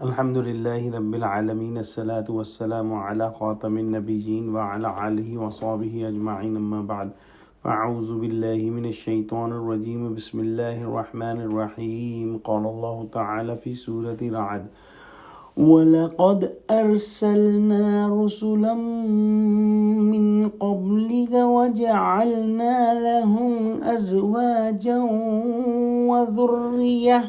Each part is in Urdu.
الحمد للہ رب العالمین الصلاة والسلام علی خاتم النبیین وعلی آلہ وصحبہ اجمعین اما بعد فاعوذ باللہ من الشیطان الرجیم بسم اللہ الرحمن الرحیم قال اللہ تعالی فی سورة رعد وَلَقَدْ أَرْسَلْنَا رُسُلًا مِّن قَبْلِكَ وَجَعَلْنَا لَهُمْ أَزْوَاجًا وَذُرِّيَّةً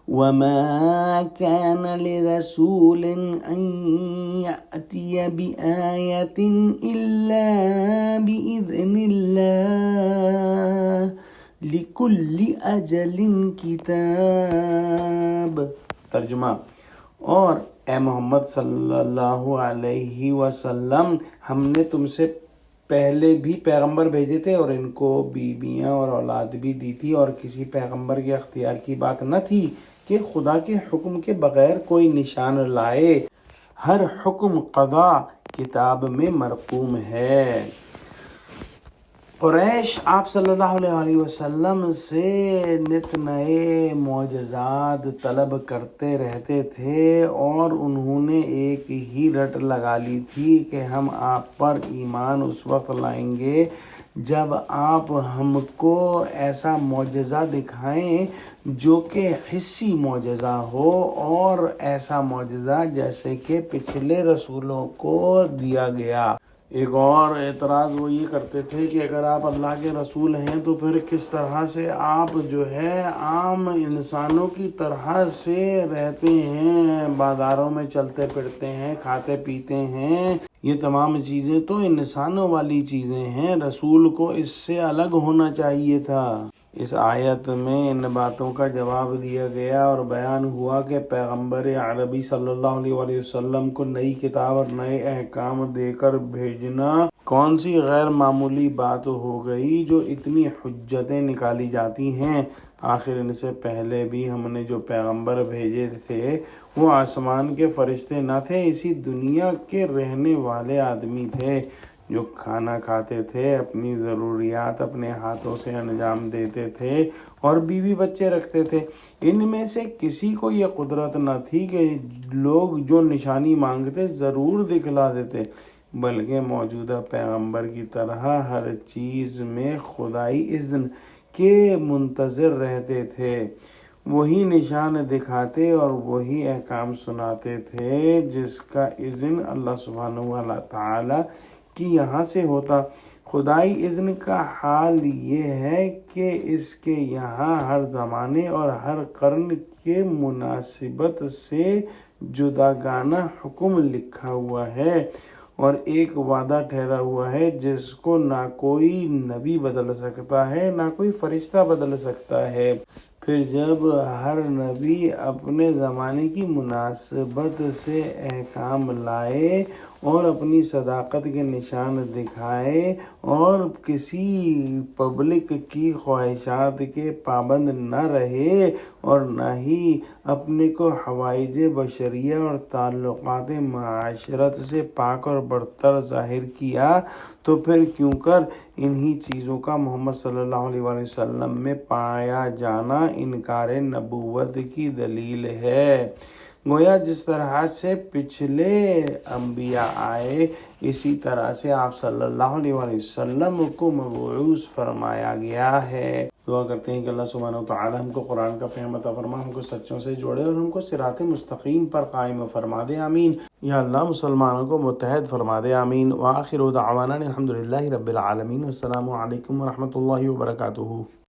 وَمَا كَانَ لِرَسُولٍ أَن يَأْتِيَ بِآيَةٍ إِلَّا بِإِذْنِ اللَّهِ لِكُلِّ أَجَلٍ كِتَابٌ۔ ترجمہ: اور اے محمد صلی اللہ علیہ وسلم، ہم نے تم سے پہلے بھی پیغمبر بھیجے تھے اور ان کو بیویاں اور اولاد بھی دی تھی، اور کسی پیغمبر کے اختیار کی بات نہ تھی کہ خدا کے حکم کے بغیر کوئی نشان لائے۔ ہر حکم قضا کتاب میں مرقوم ہے۔ قریش آپ صلی اللہ علیہ وسلم سے نت نئے معجزات طلب کرتے رہتے تھے، اور انہوں نے ایک ہی رٹ لگا لی تھی کہ ہم آپ پر ایمان اس وقت لائیں گے جب آپ ہم کو ایسا معجزہ دکھائیں جو کہ حسی معجزہ ہو، اور ایسا معجزہ جیسے کہ پچھلے رسولوں کو دیا گیا۔ ایک اور اعتراض وہ یہ کرتے تھے کہ اگر آپ اللہ کے رسول ہیں تو پھر کس طرح سے آپ جو ہے عام انسانوں کی طرح سے رہتے ہیں، بازاروں میں چلتے پھرتے ہیں، کھاتے پیتے ہیں؟ یہ تمام چیزیں تو انسانوں والی چیزیں ہیں، رسول کو اس سے الگ ہونا چاہیے تھا۔ اس آیت میں ان باتوں کا جواب دیا گیا اور بیان ہوا کہ پیغمبر عربی صلی اللہ علیہ وسلم کو نئی کتاب اور نئے احکام دے کر بھیجنا کون سی غیر معمولی بات ہو گئی جو اتنی حجتیں نکالی جاتی ہیں۔ آخر ان سے پہلے بھی ہم نے جو پیغمبر بھیجے تھے وہ آسمان کے فرشتے نہ تھے، اسی دنیا کے رہنے والے آدمی تھے جو کھانا کھاتے تھے، اپنی ضروریات اپنے ہاتھوں سے انجام دیتے تھے اور بیوی بچے رکھتے تھے۔ ان میں سے کسی کو یہ قدرت نہ تھی کہ لوگ جو نشانی مانگتے ضرور دکھلا دیتے، بلکہ موجودہ پیغمبر کی طرح ہر چیز میں خدائی اذن کے منتظر رہتے تھے، وہی نشان دکھاتے اور وہی احکام سناتے تھے جس کا اذن اللہ سبحانہ وتعالی کی یہاں سے ہوتا۔ خدائی اذن کا حال یہ ہے کہ اس کے یہاں ہر زمانے اور ہر قرن کے مناسبت سے جداگانہ حکم لکھا ہوا ہے اور ایک وعدہ ٹھہرا ہوا ہے جس کو نہ کوئی نبی بدل سکتا ہے نہ کوئی فرشتہ بدل سکتا ہے۔ پھر جب ہر نبی اپنے زمانے کی مناسبت سے احکام لائے اور اپنی صداقت کے نشان دکھائے اور کسی پبلک کی خواہشات کے پابند نہ رہے اور نہ ہی اپنے کو حوائج بشریہ اور تعلقات معاشرت سے پاک اور برتر ظاہر کیا، تو پھر کیوں کر انہی چیزوں کا محمد صلی اللہ علیہ وسلم میں پایا جانا انکار نبوت کی دلیل ہے۔ گویا جس طرح سے پچھلے انبیاء آئے، اسی طرح سے آپ صلی اللہ علیہ وسلم کو مبعوث فرمایا گیا ہے۔ دعا کرتے ہیں کہ اللہ سبحانہ وتعالی ہم کو قرآن کا فہم عطا فرما، ہم کو سچوں سے جوڑے اور ہم کو صراط مستقیم پر قائم فرما دے، آمین۔ یا اللہ مسلمانوں کو متحد فرما دے، آمین۔ وآخر دعوانا الحمد للہ رب العالمین۔ السلام علیکم ورحمۃ اللہ وبرکاتہ۔